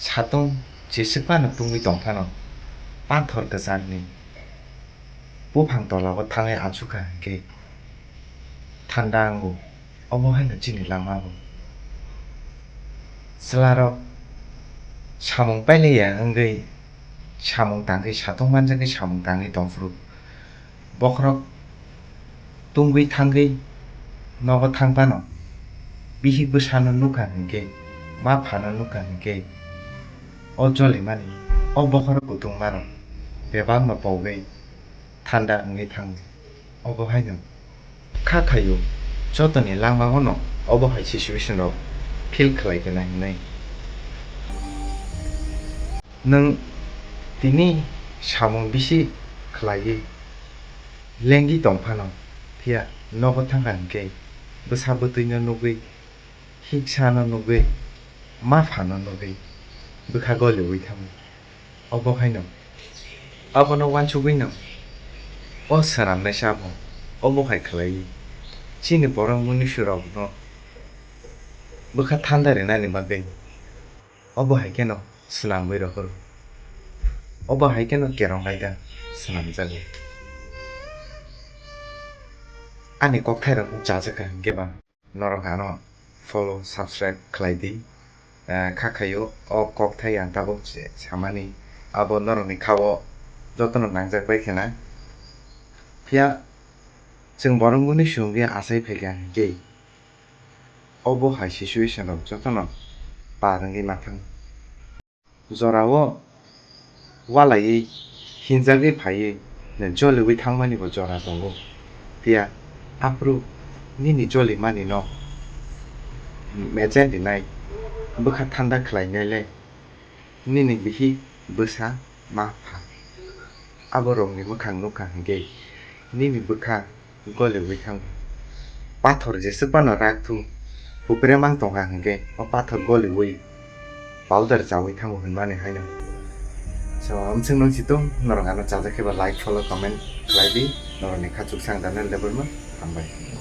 자동 제습관은 동의 동파는 반털 그 산니 부방돌라고 당에 안축한 게 탄당고 어머하는 진이 랑하고 슬라로 차몽 빨리 양은의 차몽 당의 자동만 적의 차몽 당의 동프로 먹으러 동의 당의 너가 당반어 비히부 사는 누가는 게 마파는 누가는 게 어쩔리만이 어버허러 고동만어 배반마 보게 탄다 응의 당 어버하는 카카요 저더니 랑마호노 어버하이 시슈이션로 필크라이게 나있네 능 디니 샤몽 비시 클라이 랭기 동파노 피야 너고 탕간 게 부사부뜨이너 누구이 힉사너 누구이 마파너 누구이 부카걸리 위탐 어버하이노 어버노 완추구이노 어사람 내샤보 어버하이 클라이 지니 보랑 무니슈라보노 부카 탄다리 나니 바게 어버하이 케노 슬랑 위로허로 어버하이 케노 게롱가이다 슬랑 자고 아니 꼭 타이라고 자자가 게바 너로 가노 follow subscribe 클라이디 카카요 꼭 타이안 따고 자마니 아버 너로니 카워 저토는 낭자 빼케나 피야 지금 모르는 분이 쉬운 게 아사히 배경 게 어버하이 시슈에이션으로 저토는 빠른 게 마탕 저라고 와라이 흰자게 파이 는 졸리 위 탕만이고 저라고 피야 앞으로 니니 졸리 많이 너 매젠디 나이 부카 탄다 클라이네레 니니 비히 부사 마파 아버롱니 무캉 누캉 게 니니 부카 골리 위캉 파토르 제 습관을 락투 부프레망 동강 게 파토르 골리 위 바우더 자위 탕고 흔만에 하이노 저 엄청 넘치동 너랑 하나 자작해봐 라이크 팔로우 코멘트 클라이디 너랑 내 가족 상담을 해볼만 한번